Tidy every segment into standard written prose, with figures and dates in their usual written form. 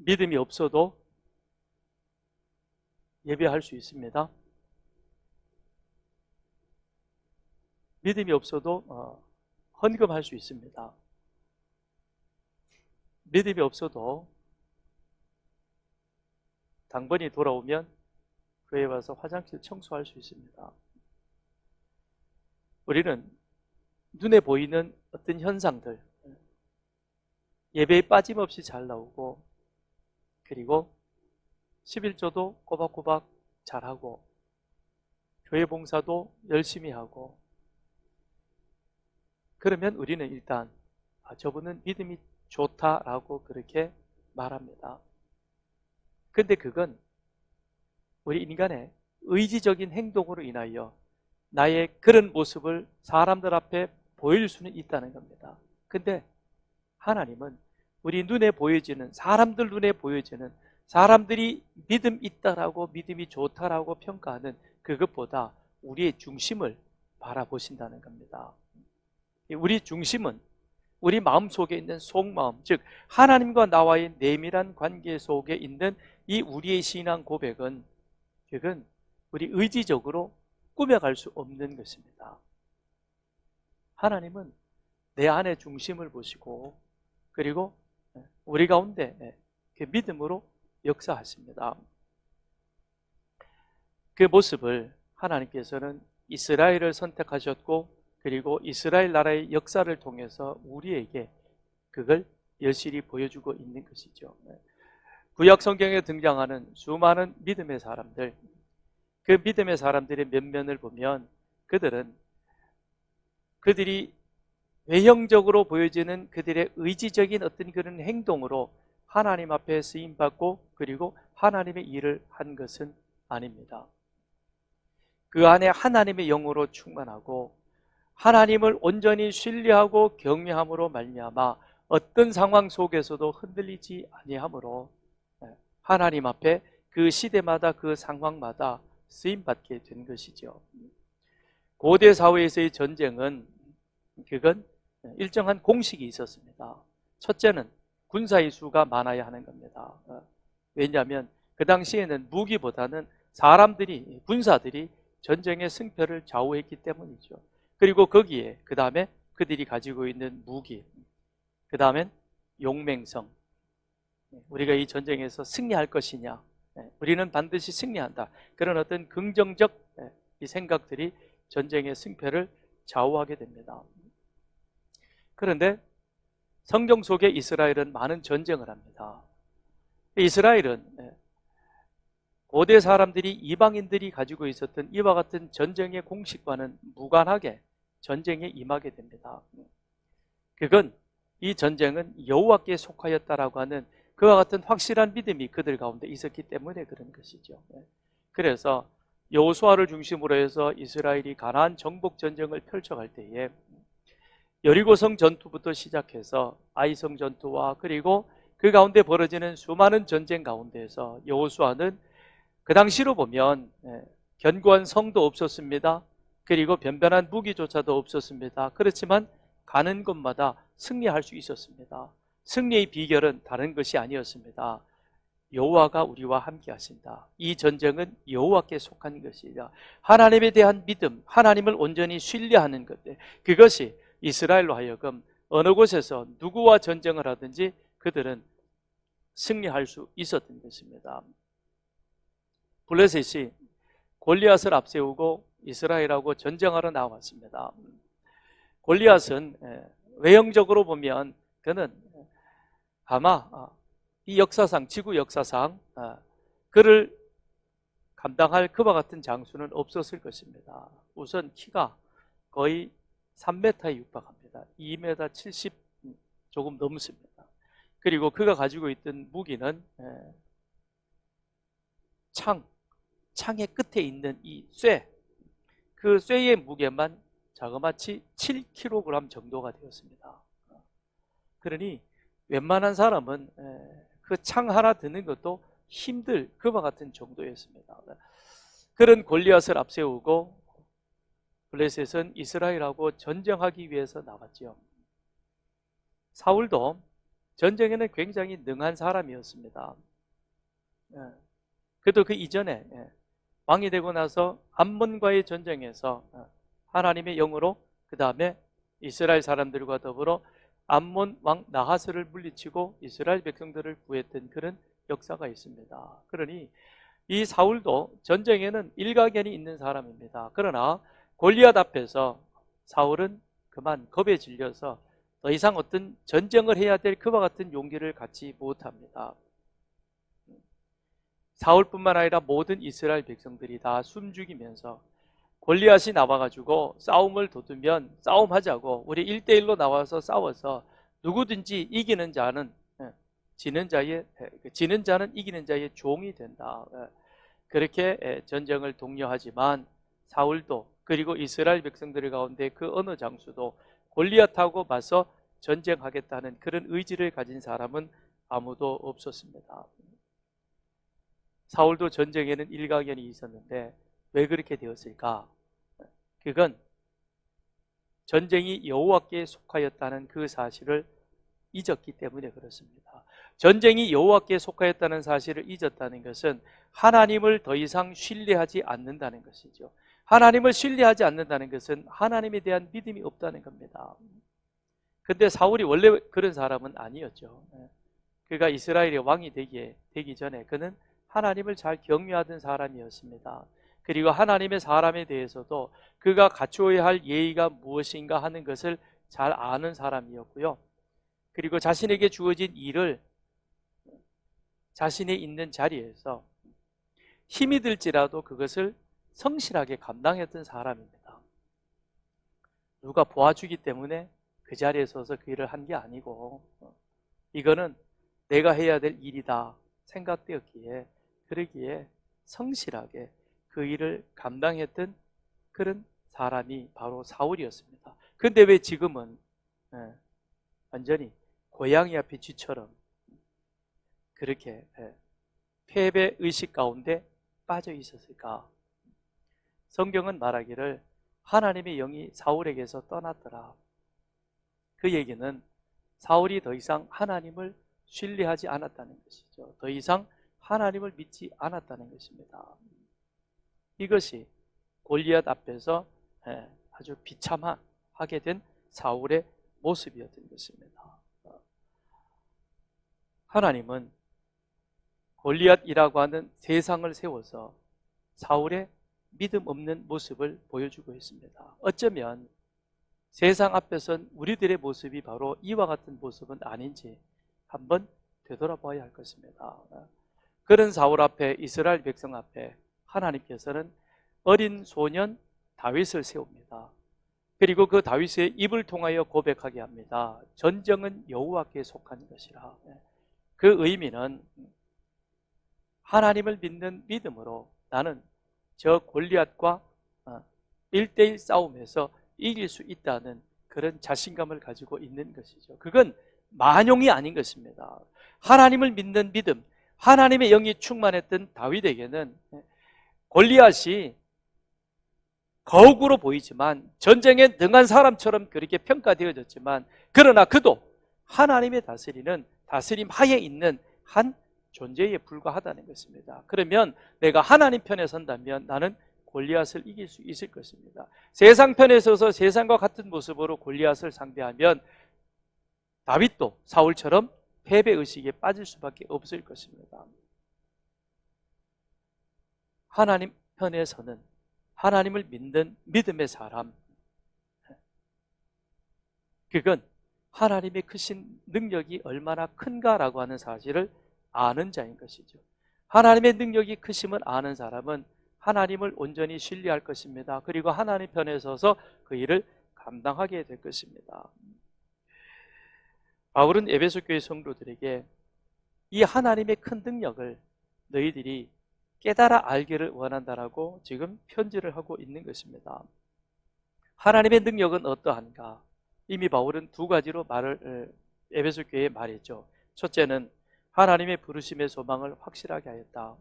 믿음이 없어도 예배할 수 있습니다. 믿음이 없어도 헌금할 수 있습니다. 믿음이 없어도 당번이 돌아오면 교회에 와서 화장실 청소할 수 있습니다. 우리는 눈에 보이는 어떤 현상들, 예배에 빠짐없이 잘 나오고, 그리고 11조도 꼬박꼬박 잘하고, 교회 봉사도 열심히 하고, 그러면 우리는 일단 저분은 믿음이 좋다라고 그렇게 말합니다. 근데 그건 우리 인간의 의지적인 행동으로 인하여 나의 그런 모습을 사람들 앞에 보일 수는 있다는 겁니다. 근데 하나님은 우리 눈에 보여지는, 사람들 눈에 보여지는, 사람들이 믿음 있다라고, 믿음이 좋다라고 평가하는 그것보다 우리의 중심을 바라보신다는 겁니다. 우리 중심은 우리 마음속에 있는 속마음, 즉 하나님과 나와의 내밀한 관계 속에 있는 이 우리의 신앙 고백은, 그건 우리 의지적으로 꾸며갈 수 없는 것입니다. 하나님은 내 안의 중심을 보시고, 그리고 우리 가운데 그 믿음으로 역사하십니다. 그 모습을 하나님께서는 이스라엘을 선택하셨고, 그리고 이스라엘 나라의 역사를 통해서 우리에게 그걸 여실히 보여주고 있는 것이죠. 구약 성경에 등장하는 수많은 믿음의 사람들, 그 믿음의 사람들의 면면을 보면 그들이 외형적으로 보여지는 그들의 의지적인 어떤 그런 행동으로 하나님 앞에 쓰임받고, 그리고 하나님의 일을 한 것은 아닙니다. 그 안에 하나님의 영으로 충만하고 하나님을 온전히 신뢰하고 경외함으로 말미암아 어떤 상황 속에서도 흔들리지 아니하므로 하나님 앞에 그 시대마다 그 상황마다 쓰임받게 된 것이죠. 고대 사회에서의 전쟁은 그건 일정한 공식이 있었습니다. 첫째는 군사의 수가 많아야 하는 겁니다. 왜냐하면 그 당시에는 무기보다는 사람들이, 군사들이 전쟁의 승패를 좌우했기 때문이죠. 그리고 거기에 그 다음에 그들이 가지고 있는 무기, 그 다음엔 용맹성, 우리가 이 전쟁에서 승리할 것이냐, 우리는 반드시 승리한다, 그런 어떤 긍정적 이 생각들이 전쟁의 승패를 좌우하게 됩니다. 그런데 성경 속에 이스라엘은 많은 전쟁을 합니다. 이스라엘은 고대 사람들이, 이방인들이 가지고 있었던 이와 같은 전쟁의 공식과는 무관하게 전쟁에 임하게 됩니다. 그건, 이 전쟁은 여호와께 속하였다라고 하는 그와 같은 확실한 믿음이 그들 가운데 있었기 때문에 그런 것이죠. 그래서 여호수아를 중심으로 해서 이스라엘이 가나안 정복 전쟁을 펼쳐갈 때에 여리고성 전투부터 시작해서 아이성 전투와, 그리고 그 가운데 벌어지는 수많은 전쟁 가운데에서 여호수아는 그 당시로 보면 견고한 성도 없었습니다. 그리고 변변한 무기조차도 없었습니다. 그렇지만 가는 곳마다 승리할 수 있었습니다. 승리의 비결은 다른 것이 아니었습니다. 여호와가 우리와 함께 하신다. 이 전쟁은 여호와께 속한 것이다. 하나님에 대한 믿음, 하나님을 온전히 신뢰하는 것, 그것이 이스라엘로 하여금 어느 곳에서 누구와 전쟁을 하든지 그들은 승리할 수 있었던 것입니다. 블레셋이 골리앗을 앞세우고 이스라엘하고 전쟁하러 나왔습니다. 골리앗은 외형적으로 보면 그는 아마 이 역사상, 지구 역사상 그를 감당할 그와 같은 장수는 없었을 것입니다. 우선 키가 거의 3m에 육박합니다. 2m 70 조금 넘습니다. 그리고 그가 가지고 있던 무기는 창의 끝에 있는 이 쇠, 그 쇠의 무게만 자그마치 7kg 정도가 되었습니다. 그러니 웬만한 사람은 그 창 하나 드는 것도 힘들 그와 같은 정도였습니다. 그런 골리앗을 앞세우고 블레셋은 이스라엘하고 전쟁하기 위해서 나갔죠. 사울도 전쟁에는 굉장히 능한 사람이었습니다. 그래도 그 이전에 왕이 되고 나서 암몬과의 전쟁에서 하나님의 영으로 그 다음에 이스라엘 사람들과 더불어 암몬 왕 나하스를 물리치고 이스라엘 백성들을 구했던 그런 역사가 있습니다. 그러니 이 사울도 전쟁에는 일가견이 있는 사람입니다. 그러나 골리앗 앞에서 사울은 그만 겁에 질려서 더 이상 어떤 전쟁을 해야 될 그와 같은 용기를 갖지 못합니다. 사울뿐만 아니라 모든 이스라엘 백성들이 다 숨죽이면서 골리앗이 나와가지고 싸움을 돋우면 싸움하자고, 우리 1대1로 나와서 싸워서 누구든지 이기는 자는 지는 자는 이기는 자의 종이 된다. 그렇게 전쟁을 독려하지만 사울도 그리고 이스라엘 백성들 가운데 그 어느 장수도 골리앗하고 맞서 전쟁하겠다는 그런 의지를 가진 사람은 아무도 없었습니다. 사울도 전쟁에는 일가견이 있었는데 왜 그렇게 되었을까? 그건 전쟁이 여호와께 속하였다는 그 사실을 잊었기 때문에 그렇습니다. 전쟁이 여호와께 속하였다는 사실을 잊었다는 것은 하나님을 더 이상 신뢰하지 않는다는 것이죠. 하나님을 신뢰하지 않는다는 것은 하나님에 대한 믿음이 없다는 겁니다. 근데 사울이 원래 그런 사람은 아니었죠. 그가 이스라엘의 왕이 되기 전에 그는 하나님을 잘 경외하던 사람이었습니다. 그리고 하나님의 사람에 대해서도 그가 갖추어야 할 예의가 무엇인가 하는 것을 잘 아는 사람이었고요. 그리고 자신에게 주어진 일을 자신이 있는 자리에서 힘이 들지라도 그것을 성실하게 감당했던 사람입니다. 누가 도와주기 때문에 그 자리에 서서 그 일을 한 게 아니고 이거는 내가 해야 될 일이다 생각되었기에, 그러기에 성실하게 그 일을 감당했던 그런 사람이 바로 사울이었습니다. 그런데 왜 지금은 완전히 고양이 앞에 쥐처럼 그렇게 패배 의식 가운데 빠져 있었을까? 성경은 말하기를 하나님의 영이 사울에게서 떠났더라. 그 얘기는 사울이 더 이상 하나님을 신뢰하지 않았다는 것이죠. 더 이상 하나님을 믿지 않았다는 것입니다. 이것이 골리앗 앞에서 아주 비참하게 된 사울의 모습이었던 것입니다. 하나님은 골리앗이라고 하는 세상을 세워서 사울의 믿음 없는 모습을 보여주고 있습니다. 어쩌면 세상 앞에선 우리들의 모습이 바로 이와 같은 모습은 아닌지 한번 되돌아봐야 할 것입니다. 그런 사울 앞에, 이스라엘 백성 앞에 하나님께서는 어린 소년 다윗을 세웁니다. 그리고 그 다윗의 입을 통하여 고백하게 합니다. 전쟁은 여호와께 속한 것이라. 그 의미는 하나님을 믿는 믿음으로 나는 저 골리앗과 1대1 싸움에서 이길 수 있다는 그런 자신감을 가지고 있는 것이죠. 그건 만용이 아닌 것입니다. 하나님을 믿는 믿음, 하나님의 영이 충만했던 다윗에게는 골리앗이 거욱으로 보이지만, 전쟁에 능한 사람처럼 그렇게 평가되어졌지만, 그러나 그도 하나님의 다스리는 다스림 하에 있는 한 존재에 불과하다는 것입니다. 그러면 내가 하나님 편에 선다면 나는 골리앗을 이길 수 있을 것입니다. 세상 편에 서서 세상과 같은 모습으로 골리앗을 상대하면 다윗도 사울처럼 패배의식에 빠질 수밖에 없을 것입니다. 하나님 편에서는 하나님을 믿는 믿음의 사람, 그건 하나님의 크신 능력이 얼마나 큰가라고 하는 사실을 아는 자인 것이죠. 하나님의 능력이 크심을 아는 사람은 하나님을 온전히 신뢰할 것입니다. 그리고 하나님 편에 서서 그 일을 감당하게 될 것입니다. 바울은 에베소 교회 성도들에게 이 하나님의 큰 능력을 너희들이 깨달아 알기를 원한다라고 지금 편지를 하고 있는 것입니다. 하나님의 능력은 어떠한가? 이미 바울은 두 가지로 에베소 교회에 말했죠. 첫째는 하나님의 부르심의 소망을 확실하게 하였다.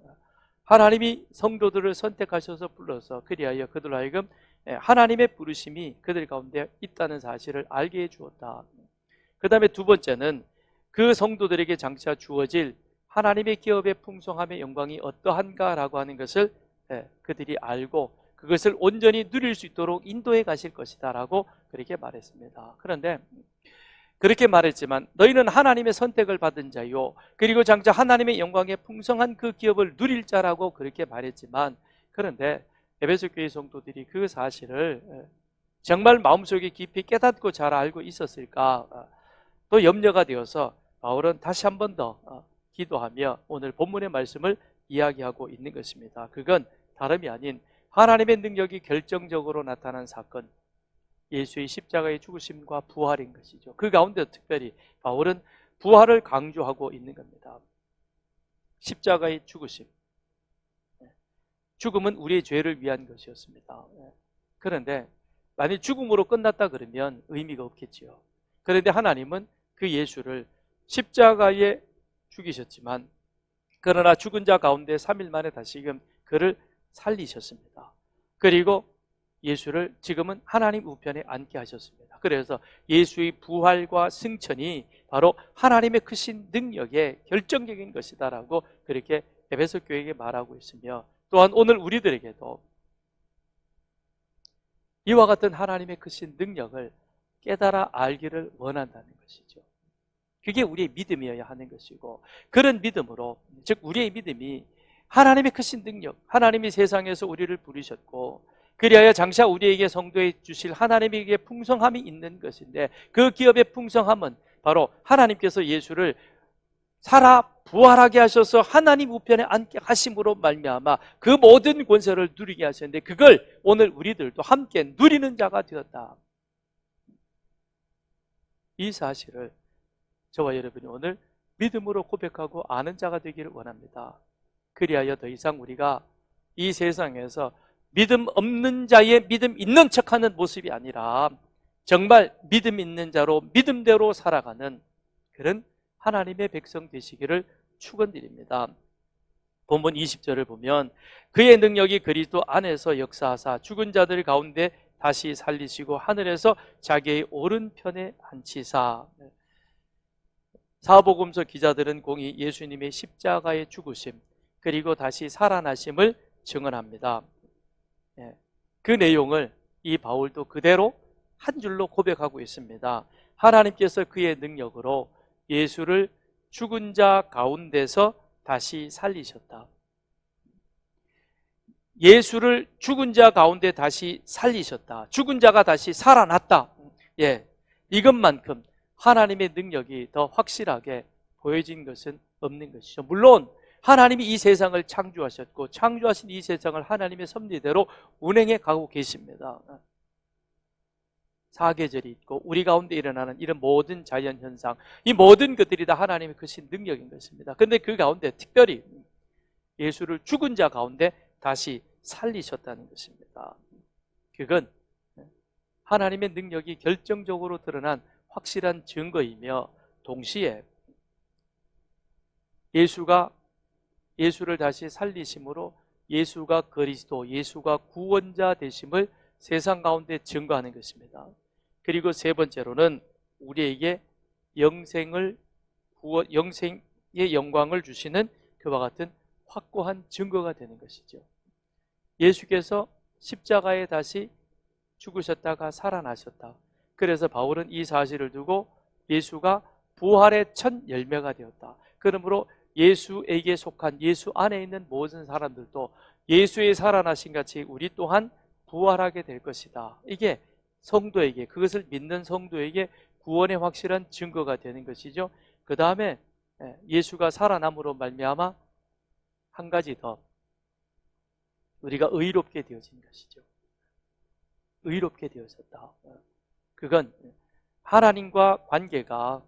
하나님이 성도들을 선택하셔서 불러서 그리하여 그들로 하여금 하나님의 부르심이 그들 가운데 있다는 사실을 알게 해 주었다. 그 다음에 두 번째는 그 성도들에게 장차 주어질 하나님의 기업의 풍성함의 영광이 어떠한가라고 하는 것을 그들이 알고 그것을 온전히 누릴 수 있도록 인도해 가실 것이다 라고 그렇게 말했습니다. 그런데 그렇게 말했지만 너희는 하나님의 선택을 받은 자요, 그리고 장차 하나님의 영광의 풍성한 그 기업을 누릴 자라고 그렇게 말했지만, 그런데 에베소 교회 성도들이 그 사실을 정말 마음속에 깊이 깨닫고 잘 알고 있었을까, 또 염려가 되어서 바울은 다시 한 번 더 기도하며 오늘 본문의 말씀을 이야기하고 있는 것입니다. 그건 다름이 아닌 하나님의 능력이 결정적으로 나타난 사건, 예수의 십자가의 죽으심과 부활인 것이죠. 그 가운데 특별히 바울은 부활을 강조하고 있는 겁니다. 십자가의 죽으심, 죽음은 우리의 죄를 위한 것이었습니다. 그런데 만약 죽음으로 끝났다 그러면 의미가 없겠지요. 그런데 하나님은 그 예수를 십자가에 죽이셨지만, 그러나 죽은 자 가운데 3일 만에 다시금 그를 살리셨습니다. 그리고 예수를 지금은 하나님 우편에 앉게 하셨습니다. 그래서 예수의 부활과 승천이 바로 하나님의 크신 능력의 결정적인 것이다라고 그렇게 에베소 교회에게 말하고 있으며, 또한 오늘 우리들에게도 이와 같은 하나님의 크신 능력을 깨달아 알기를 원한다는 것이죠. 그게 우리의 믿음이어야 하는 것이고, 그런 믿음으로, 즉 우리의 믿음이 하나님의 크신 능력, 하나님이 세상에서 우리를 부르셨고 그리하여 장차 우리에게 성도에 주실 하나님에게 풍성함이 있는 것인데, 그 기업의 풍성함은 바로 하나님께서 예수를 살아 부활하게 하셔서 하나님 우편에 앉게 하심으로 말미암아 그 모든 권세를 누리게 하셨는데, 그걸 오늘 우리들도 함께 누리는 자가 되었다. 이 사실을 저와 여러분이 오늘 믿음으로 고백하고 아는 자가 되기를 원합니다. 그리하여 더 이상 우리가 이 세상에서 믿음 없는 자의 믿음 있는 척하는 모습이 아니라 정말 믿음 있는 자로 믿음대로 살아가는 그런 하나님의 백성 되시기를 축원드립니다. 본문 20절을 보면 그의 능력이 그리스도 안에서 역사하사 죽은 자들 가운데 다시 살리시고 하늘에서 자기의 오른편에 앉히사. 사복음서 기자들은 공히 예수님의 십자가의 죽으심 그리고 다시 살아나심을 증언합니다. 그 내용을 이 바울도 그대로 한 줄로 고백하고 있습니다. 하나님께서 그의 능력으로 예수를 죽은 자 가운데서 다시 살리셨다. 예수를 죽은 자 가운데 다시 살리셨다. 죽은 자가 다시 살아났다. 이것만큼 하나님의 능력이 더 확실하게 보여진 것은 없는 것이죠. 물론 하나님이 이 세상을 창조하셨고 창조하신 이 세상을 하나님의 섭리대로 운행해 가고 계십니다. 사계절이 있고 우리 가운데 일어나는 이런 모든 자연현상, 이 모든 것들이 다 하나님의 크신 능력인 것입니다. 그런데 그 가운데 특별히 예수를 죽은 자 가운데 다시 살리셨다는 것입니다. 그건 하나님의 능력이 결정적으로 드러난 확실한 증거이며, 동시에 예수를 다시 살리심으로 예수가 그리스도, 예수가 구원자 되심을 세상 가운데 증거하는 것입니다. 그리고 세 번째로는 우리에게 영생의 영광을 주시는 그와 같은 확고한 증거가 되는 것이죠. 예수께서 십자가에 다시 죽으셨다가 살아나셨다. 그래서 바울은 이 사실을 두고 예수가 부활의 첫 열매가 되었다. 그러므로 예수에게 속한 예수 안에 있는 모든 사람들도 예수의 살아나신 같이 우리 또한 부활하게 될 것이다. 이게 성도에게, 그것을 믿는 성도에게 구원의 확실한 증거가 되는 것이죠. 그 다음에 예수가 살아남으로 말미암아 한 가지 더, 우리가 의롭게 되어진 것이죠. 의롭게 되어졌다. 그건 하나님과 관계가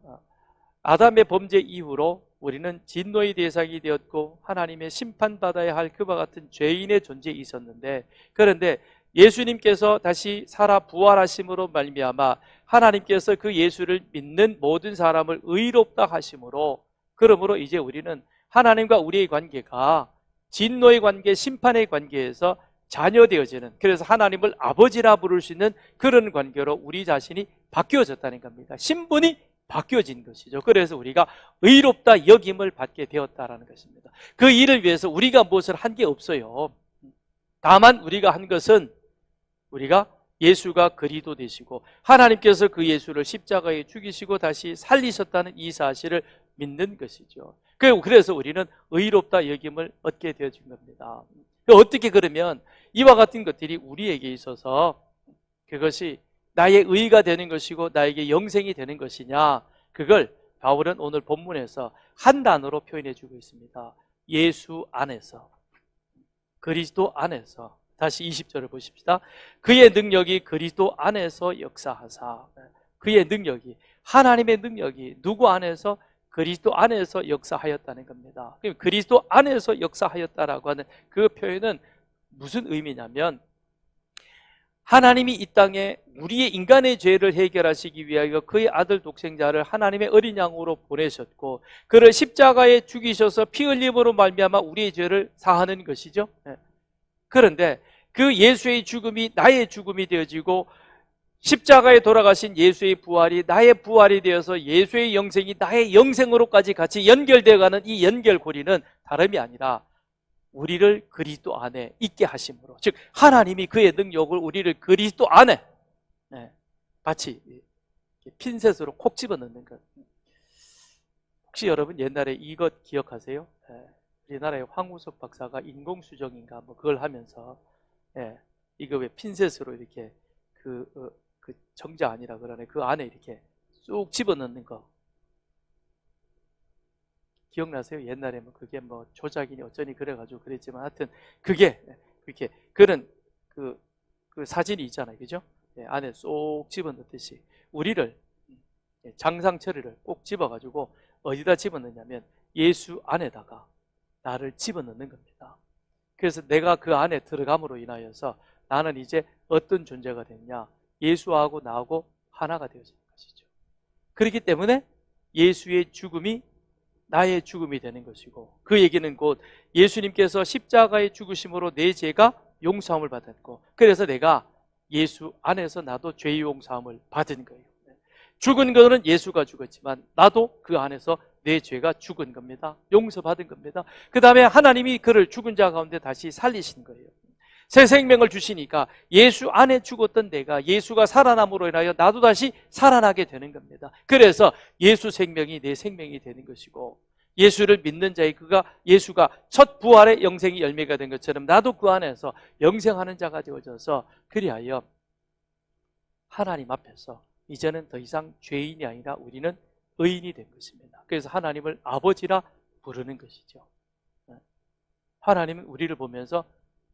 아담의 범죄 이후로 우리는 진노의 대상이 되었고 하나님의 심판받아야 할 그와 같은 죄인의 존재에 있었는데, 그런데 예수님께서 다시 살아 부활하심으로 말미암아 하나님께서 그 예수를 믿는 모든 사람을 의롭다 하심으로, 그러므로 이제 우리는 하나님과 우리의 관계가 진노의 관계, 심판의 관계에서 자녀되어지는, 그래서 하나님을 아버지라 부를 수 있는 그런 관계로 우리 자신이 바뀌어졌다는 겁니다. 신분이 바뀌어진 것이죠. 그래서 우리가 의롭다 여김을 받게 되었다라는 것입니다. 그 일을 위해서 우리가 무엇을 한 게 없어요. 다만 우리가 한 것은 우리가 예수가 그리스도 되시고 하나님께서 그 예수를 십자가에 죽이시고 다시 살리셨다는 이 사실을 믿는 것이죠. 그래서 우리는 의롭다 여김을 얻게 되어진 겁니다. 어떻게 그러면 이와 같은 것들이 우리에게 있어서 그것이 나의 의가 되는 것이고 나에게 영생이 되는 것이냐, 그걸 바울은 오늘 본문에서 한 단어로 표현해 주고 있습니다. 예수 안에서, 그리스도 안에서. 다시 20절을 보십시다. 그의 능력이 그리스도 안에서 역사하사. 그의 능력이, 하나님의 능력이 누구 안에서? 그리스도 안에서 역사하였다는 겁니다. 그리스도 안에서 역사하였다라고 하는 그 표현은 무슨 의미냐면, 하나님이 이 땅에 우리의 인간의 죄를 해결하시기 위하여 그의 아들 독생자를 하나님의 어린 양으로 보내셨고, 그를 십자가에 죽이셔서 피 흘림으로 말미암아 우리의 죄를 사하는 것이죠. 그런데 그 예수의 죽음이 나의 죽음이 되어지고 십자가에 돌아가신 예수의 부활이 나의 부활이 되어서 예수의 영생이 나의 영생으로까지 같이 연결되어가는 이 연결고리는 다름이 아니라 우리를 그리스도 안에 있게 하심으로, 즉 하나님이 그의 능력을 우리를 그리스도 안에 마치 핀셋으로 콕 집어넣는 것. 혹시 여러분 옛날에 이것 기억하세요? 우리나라의 황우석 박사가 인공수정인가 뭐 그걸 하면서 이거 왜 핀셋으로 이렇게 그 정자 아니라 그러네, 그 안에 이렇게 쑥 집어넣는 거 기억나세요? 옛날에 뭐 그게 뭐 조작이니 어쩌니 그래가지고 그랬지만 하여튼 그게 그렇게 그런 그 사진이 있잖아요, 그죠? 안에 쏙 집어넣듯이 우리를, 장상처리를 꼭 집어가지고 어디다 집어넣냐면 예수 안에다가 나를 집어넣는 겁니다. 그래서 내가 그 안에 들어감으로 인하여서 나는 이제 어떤 존재가 됐냐? 예수하고 나하고 하나가 되어지는 것이죠. 그렇기 때문에 예수의 죽음이 나의 죽음이 되는 것이고, 그 얘기는 곧 예수님께서 십자가의 죽으심으로 내 죄가 용서함을 받았고, 그래서 내가 예수 안에서 나도 죄의 용서함을 받은 거예요. 죽은 거는 예수가 죽었지만 나도 그 안에서 내 죄가 죽은 겁니다. 용서받은 겁니다. 그 다음에 하나님이 그를 죽은 자 가운데 다시 살리신 거예요. 새 생명을 주시니까 예수 안에 죽었던 내가 예수가 살아남으로 인하여 나도 다시 살아나게 되는 겁니다. 그래서 예수 생명이 내 생명이 되는 것이고, 예수를 믿는 자의 예수가 첫 부활의 영생이 열매가 된 것처럼 나도 그 안에서 영생하는 자가 되어져서, 그리하여 하나님 앞에서 이제는 더 이상 죄인이 아니라 우리는 의인이 된 것입니다. 그래서 하나님을 아버지라 부르는 것이죠. 하나님은 우리를 보면서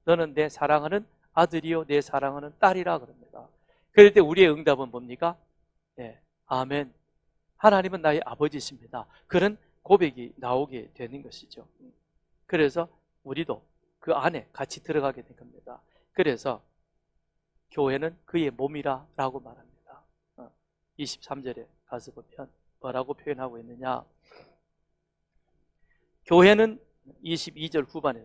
너는 내 사랑하는 아들이요 내 사랑하는 딸이라 그럽니다. 그럴 때 우리의 응답은 뭡니까? 아멘. 하나님은 나의 아버지십니다. 그런 고백이 나오게 되는 것이죠. 그래서 우리도 그 안에 같이 들어가게 된 겁니다. 그래서 교회는 그의 몸이라 라고 말합니다. 23절에 가서 보면 뭐라고 표현하고 있느냐? 교회는 22절 후반에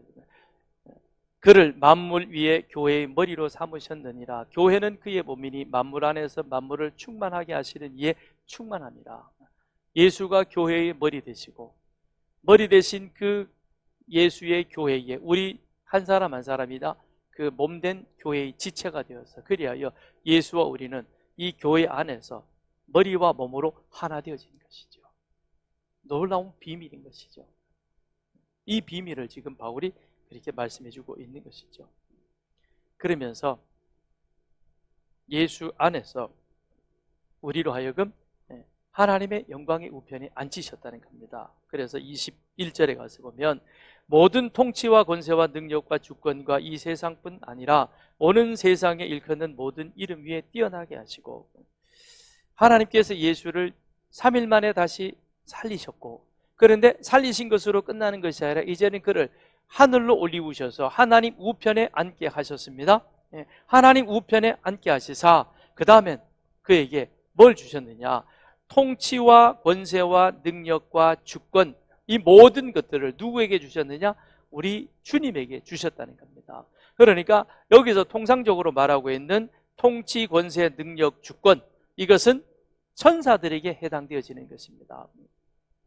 그를 만물 위에 교회의 머리로 삼으셨느니라. 교회는 그의 몸이니 만물 안에서 만물을 충만하게 하시는 이에 충만함이라. 예수가 교회의 머리 되시고, 머리 되신 그 예수의 교회에 우리 한 사람 한 사람이다 그 몸된 교회의 지체가 되어서, 그리하여 예수와 우리는 이 교회 안에서 머리와 몸으로 하나 되어진 것이죠. 놀라운 비밀인 것이죠. 이 비밀을 지금 바울이 그렇게 말씀해주고 있는 것이죠. 그러면서 예수 안에서 우리로 하여금 하나님의 영광의 우편에 앉히셨다는 겁니다. 그래서 21절에 가서 보면 모든 통치와 권세와 능력과 주권과 이 세상뿐 아니라 오는 세상에 일컫는 모든 이름 위에 뛰어나게 하시고, 하나님께서 예수를 3일 만에 다시 살리셨고, 그런데 살리신 것으로 끝나는 것이 아니라 이제는 그를 하늘로 올리우셔서 하나님 우편에 앉게 하셨습니다. 하나님 우편에 앉게 하시사 그 다음엔 그에게 뭘 주셨느냐? 통치와 권세와 능력과 주권, 이 모든 것들을 누구에게 주셨느냐? 우리 주님에게 주셨다는 겁니다. 그러니까 여기서 통상적으로 말하고 있는 통치, 권세, 능력, 주권, 이것은 천사들에게 해당되어지는 것입니다.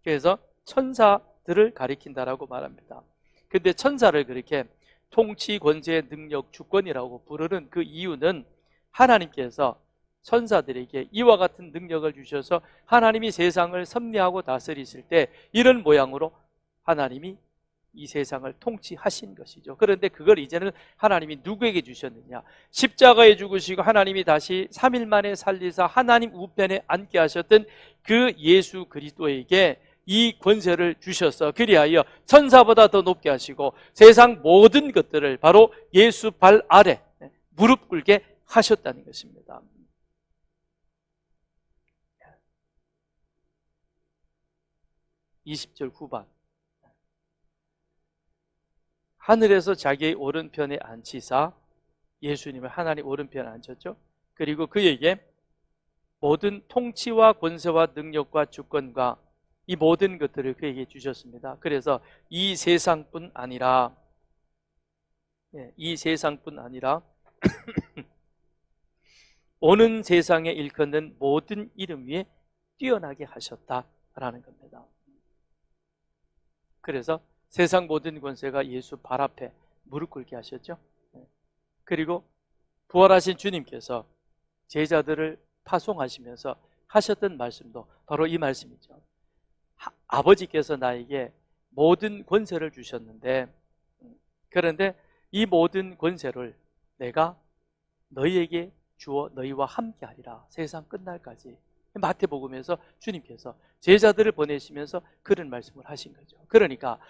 그래서 천사들을 가리킨다라고 말합니다. 근데 천사를 그렇게 통치, 권세, 능력, 주권이라고 부르는 그 이유는 하나님께서 천사들에게 이와 같은 능력을 주셔서 하나님이 세상을 섭리하고 다스리실 때 이런 모양으로 하나님이 이 세상을 통치하신 것이죠. 그런데 그걸 이제는 하나님이 누구에게 주셨느냐? 십자가에 죽으시고 하나님이 다시 3일 만에 살리사 하나님 우편에 앉게 하셨던 그 예수 그리스도에게 이 권세를 주셔서 그리하여 천사보다 더 높게 하시고 세상 모든 것들을 바로 예수 발 아래 무릎 꿇게 하셨다는 것입니다. 20절 후반, 하늘에서 자기의 오른편에 앉히사, 예수님을 하나님 오른편에 앉혔죠. 그리고 그에게 모든 통치와 권세와 능력과 주권과 이 모든 것들을 그에게 주셨습니다. 그래서 이 세상뿐 아니라 오는 세상에 일컫는 모든 이름 위에 뛰어나게 하셨다라는 겁니다. 그래서 세상 모든 권세가 예수 발 앞에 무릎 꿇게 하셨죠. 그리고 부활하신 주님께서 제자들을 파송하시면서 하셨던 말씀도 바로 이 말씀이죠. 아버지께서 나에게 모든 권세를 주셨는데, 그런데 이 모든 권세를 내가 너희에게 주어 너희와 함께 하리라, 세상 끝날까지. 마태복음에서 주님께서 제자들을 보내시면서 그런 말씀을 하신 거죠. 그러니까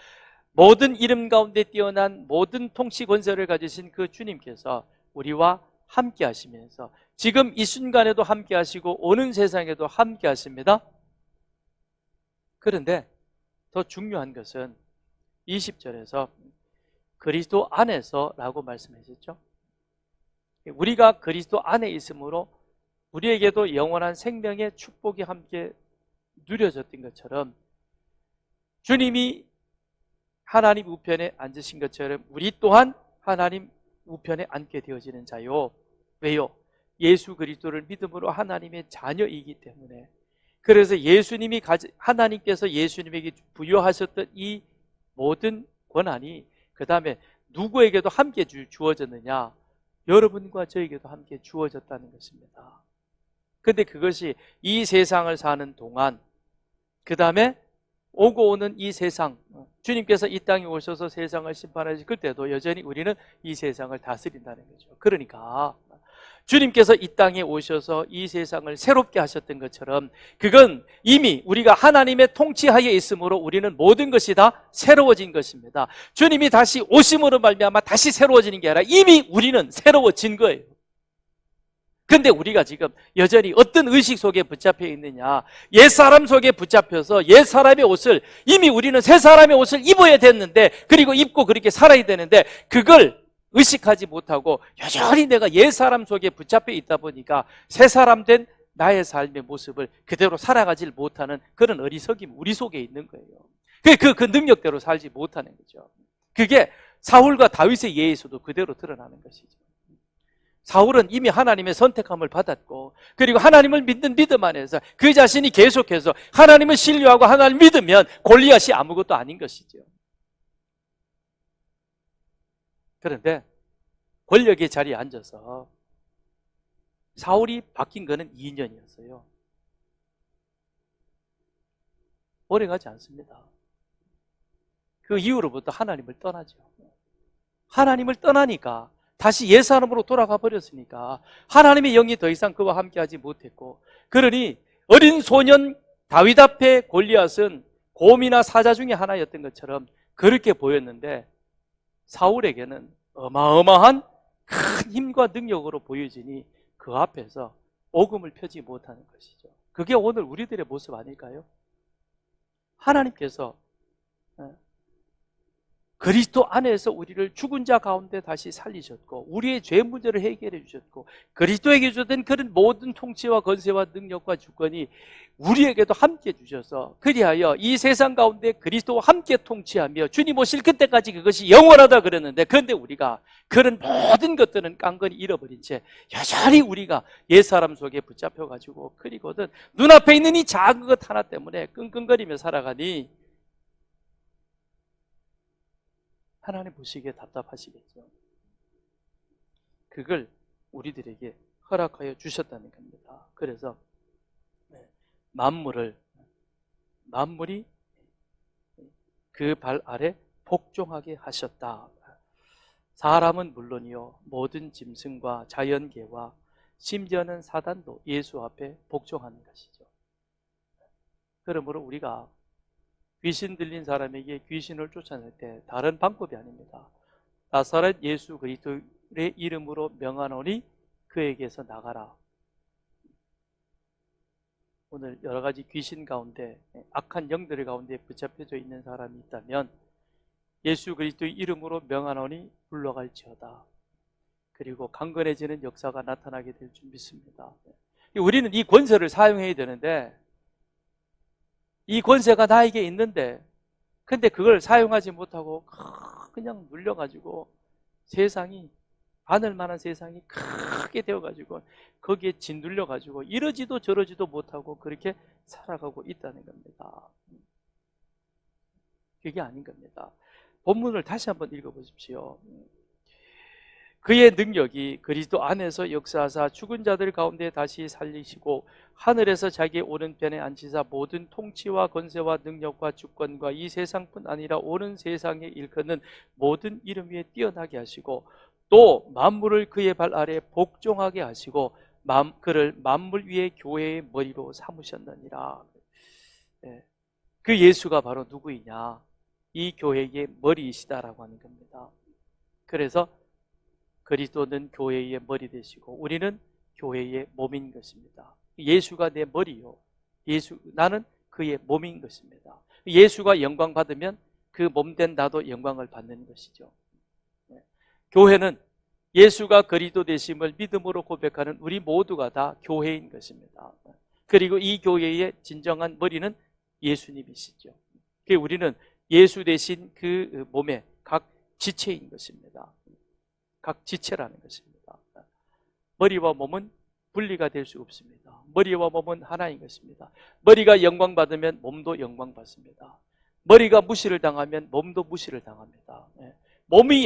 모든 이름 가운데 뛰어난 모든 통치 권세를 가지신 그 주님께서 우리와 함께 하시면서 지금 이 순간에도 함께 하시고 오는 세상에도 함께 하십니다. 그런데 더 중요한 것은 20절에서 그리스도 안에서 라고 말씀하셨죠. 우리가 그리스도 안에 있으므로 우리에게도 영원한 생명의 축복이 함께 누려졌던 것처럼 주님이 하나님 우편에 앉으신 것처럼 우리 또한 하나님 우편에 앉게 되어지는 자요. 왜요? 예수 그리스도를 믿음으로 하나님의 자녀이기 때문에. 그래서 하나님께서 예수님에게 부여하셨던 이 모든 권한이 그 다음에 누구에게도 함께 주어졌느냐? 여러분과 저에게도 함께 주어졌다는 것입니다. 근데 그것이 이 세상을 사는 동안, 그 다음에 오고 오는 이 세상, 주님께서 이 땅에 오셔서 세상을 심판하실 그때도 여전히 우리는 이 세상을 다스린다는 거죠. 그러니까 주님께서 이 땅에 오셔서 이 세상을 새롭게 하셨던 것처럼 그건 이미 우리가 하나님의 통치하에 있으므로 우리는 모든 것이 다 새로워진 것입니다. 주님이 다시 오심으로 말미암아 다시 새로워지는 게 아니라 이미 우리는 새로워진 거예요. 근데 우리가 지금 여전히 어떤 의식 속에 붙잡혀 있느냐? 옛사람 속에 붙잡혀서 옛사람의 옷을, 이미 우리는 새사람의 옷을 입어야 됐는데, 그리고 입고 그렇게 살아야 되는데 그걸 의식하지 못하고 여전히 내가 옛사람 속에 붙잡혀 있다 보니까 새사람 된 나의 삶의 모습을 그대로 살아가질 못하는 그런 어리석임이 우리 속에 있는 거예요. 그 능력대로 살지 못하는 거죠. 그게 사울과 다윗의 예에서도 그대로 드러나는 것이죠. 사울은 이미 하나님의 선택함을 받았고, 그리고 하나님을 믿는 믿음 안에서 그 자신이 계속해서 하나님을 신뢰하고 하나님을 믿으면 골리앗이 아무것도 아닌 것이죠. 그런데 권력의 자리에 앉아서 사울이 바뀐 거는 2년이었어요. 오래가지 않습니다. 그 이후로부터 하나님을 떠나죠. 하나님을 떠나니까 다시 옛사람으로 돌아가 버렸으니까 하나님의 영이 더 이상 그와 함께하지 못했고, 그러니 어린 소년 다윗 앞에 골리앗은 곰이나 사자 중에 하나였던 것처럼 그렇게 보였는데 사울에게는 어마어마한 큰 힘과 능력으로 보여지니 그 앞에서 오금을 펴지 못하는 것이죠. 그게 오늘 우리들의 모습 아닐까요? 하나님께서 그리스도 안에서 우리를 죽은 자 가운데 다시 살리셨고 우리의 죄 문제를 해결해 주셨고 그리스도에게 주던 그런 모든 통치와 권세와 능력과 주권이 우리에게도 함께 주셔서 그리하여 이 세상 가운데 그리스도와 함께 통치하며 주님 오실 그때까지 그것이 영원하다 그랬는데, 그런데 우리가 그런 모든 것들은 깡그리 잃어버린 채 여전히 우리가 옛사람 속에 붙잡혀가지고 그리고는 눈앞에 있는 이 작은 것 하나 때문에 끙끙거리며 살아가니 하나님 보시기에 답답하시겠죠. 그걸 우리들에게 허락하여 주셨다는 겁니다. 그래서 만물이 그 발 아래 복종하게 하셨다. 사람은 물론이요 모든 짐승과 자연계와 심지어는 사단도 예수 앞에 복종하는 것이죠. 그러므로 우리가 귀신 들린 사람에게 귀신을 쫓아낼 때 다른 방법이 아닙니다. 나사렛 예수 그리스도의 이름으로 명하노니 그에게서 나가라. 오늘 여러 가지 귀신 가운데 악한 영들 가운데 붙잡혀져 있는 사람이 있다면 예수 그리스도의 이름으로 명하노니 물러갈지어다. 그리고 강건해지는 역사가 나타나게 될 줄 믿습니다. 우리는 이 권세를 사용해야 되는데 이 권세가 나에게 있는데 근데 그걸 사용하지 못하고 그냥 눌려가지고 세상이 바늘만한 세상이 크게 되어가지고 거기에 짓눌려가지고 이러지도 저러지도 못하고 그렇게 살아가고 있다는 겁니다. 그게 아닌 겁니다. 본문을 다시 한번 읽어보십시오. 그의 능력이 그리스도 안에서 역사하사 죽은 자들 가운데 다시 살리시고 하늘에서 자기의 오른편에 앉히사 모든 통치와 권세와 능력과 주권과 이 세상뿐 아니라 오는 세상에 일컫는 모든 이름 위에 뛰어나게 하시고 또 만물을 그의 발 아래 복종하게 하시고 그를 만물 위의 교회의 머리로 삼으셨느니라. 그 예수가 바로 누구이냐? 이 교회의 머리이시다라고 하는 겁니다. 그래서 그리스도는 교회의 머리 되시고 우리는 교회의 몸인 것입니다. 예수가 내 머리요, 나는 그의 몸인 것입니다. 예수가 영광 받으면 그 몸된 나도 영광을 받는 것이죠. 교회는 예수가 그리스도 되심을 믿음으로 고백하는 우리 모두가 다 교회인 것입니다. 그리고 이 교회의 진정한 머리는 예수님이시죠. 우리는 예수 되신 그 몸의 각 지체인 것입니다. 각 지체라는 것입니다. 머리와 몸은 분리가 될 수 없습니다. 머리와 몸은 하나인 것입니다. 머리가 영광받으면 몸도 영광받습니다. 머리가 무시를 당하면 몸도 무시를 당합니다. 몸이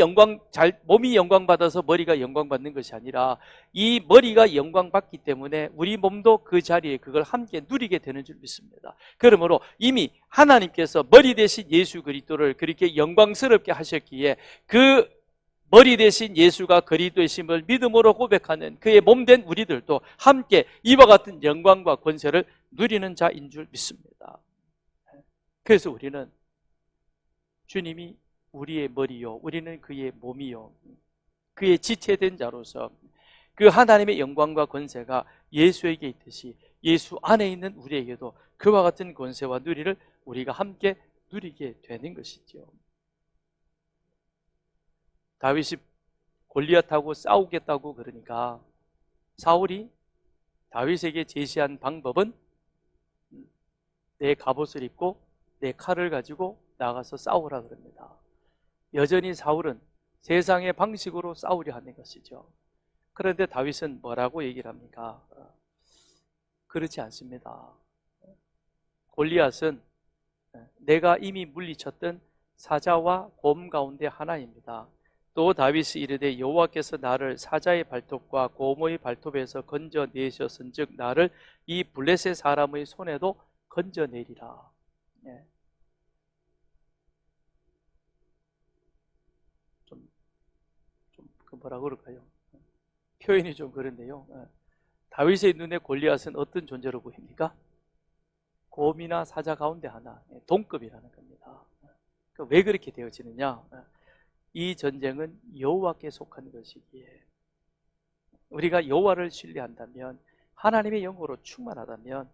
영광받아서 머리가 영광받는 것이 아니라 이 머리가 영광받기 때문에 우리 몸도 그 자리에 그걸 함께 누리게 되는 줄 믿습니다. 그러므로 이미 하나님께서 머리 대신 예수 그리스도를 그렇게 영광스럽게 하셨기에 그 머리 대신 예수가 그리스도이심을 믿음으로 고백하는 그의 몸된 우리들도 함께 이와 같은 영광과 권세를 누리는 자인 줄 믿습니다. 그래서 우리는 주님이 우리의 머리요, 우리는 그의 몸이요, 그의 지체된 자로서 그 하나님의 영광과 권세가 예수에게 있듯이 예수 안에 있는 우리에게도 그와 같은 권세와 누리를 우리가 함께 누리게 되는 것이죠. 다윗이 골리앗하고 싸우겠다고 그러니까 사울이 다윗에게 제시한 방법은 내 갑옷을 입고 내 칼을 가지고 나가서 싸우라 그럽니다. 여전히 사울은 세상의 방식으로 싸우려 하는 것이죠. 그런데 다윗은 뭐라고 얘기를 합니까? 그렇지 않습니다. 골리앗은 내가 이미 물리쳤던 사자와 곰 가운데 하나입니다. 또 다윗이 이르되 여호와께서 나를 사자의 발톱과 곰의 발톱에서 건져내셨은즉 나를 이 블레셋 사람의 손에도 건져내리라. 뭐라 그럴까요? 표현이 좀 그런데요. 다윗의 눈에 골리앗은 어떤 존재로 보입니까? 곰이나 사자 가운데 하나, 동급이라는 겁니다. 왜 그렇게 되어지느냐? 이 전쟁은 여호와께 속한 것이기에 우리가 여호와를 신뢰한다면, 하나님의 영으로 충만하다면,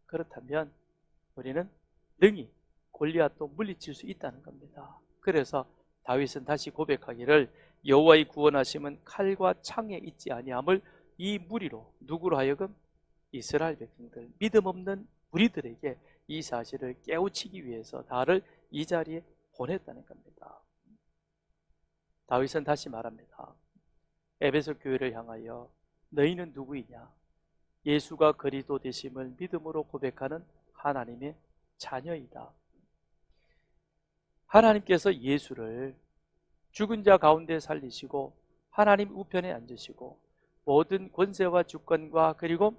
그렇다면 우리는 능히 골리앗도 물리칠 수 있다는 겁니다. 그래서 다윗은 다시 고백하기를 여호와의 구원하심은 칼과 창에 있지 아니함을 이 무리로 누구로 하여금 이스라엘 백성들, 믿음 없는 우리들에게 이 사실을 깨우치기 위해서 나를 이 자리에 보냈다는 겁니다. 다윗은 다시 말합니다. 에베소 교회를 향하여 너희는 누구이냐? 예수가 그리스도 되심을 믿음으로 고백하는 하나님의 자녀이다. 하나님께서 예수를 죽은 자 가운데 살리시고 하나님 우편에 앉으시고 모든 권세와 주권과 그리고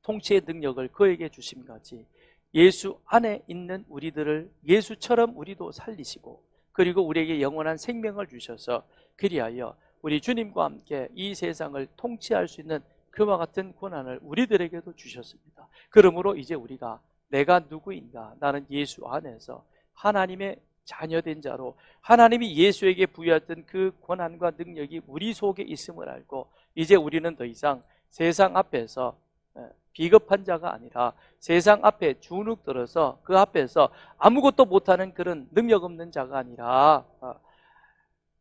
통치의 능력을 그에게 주심같이 예수 안에 있는 우리들을 예수처럼 우리도 살리시고 그리고 우리에게 영원한 생명을 주셔서 그리하여 우리 주님과 함께 이 세상을 통치할 수 있는 그와 같은 권한을 우리들에게도 주셨습니다. 그러므로 이제 우리가 내가 누구인가? 나는 예수 안에서 하나님의 자녀된 자로 하나님이 예수에게 부여했던 그 권한과 능력이 우리 속에 있음을 알고 이제 우리는 더 이상 세상 앞에서 비겁한 자가 아니라 세상 앞에 주눅 들어서 그 앞에서 아무것도 못하는 그런 능력 없는 자가 아니라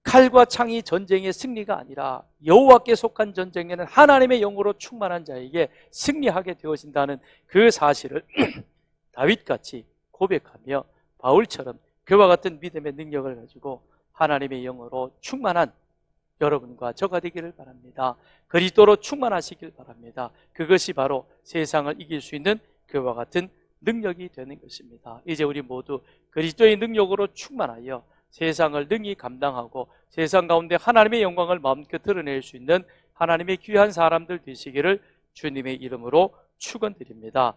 칼과 창이 전쟁의 승리가 아니라 여호와께 속한 전쟁에는 하나님의 영으로 충만한 자에게 승리하게 되어진다는 그 사실을 다윗같이 고백하며 바울처럼 그와 같은 믿음의 능력을 가지고 하나님의 영으로 충만한 여러분과 저가 되기를 바랍니다. 그리스도로 충만하시길 바랍니다. 그것이 바로 세상을 이길 수 있는 그와 같은 능력이 되는 것입니다. 이제 우리 모두 그리스도의 능력으로 충만하여 세상을 능히 감당하고 세상 가운데 하나님의 영광을 마음껏 드러낼 수 있는 하나님의 귀한 사람들 되시기를 주님의 이름으로 축원드립니다.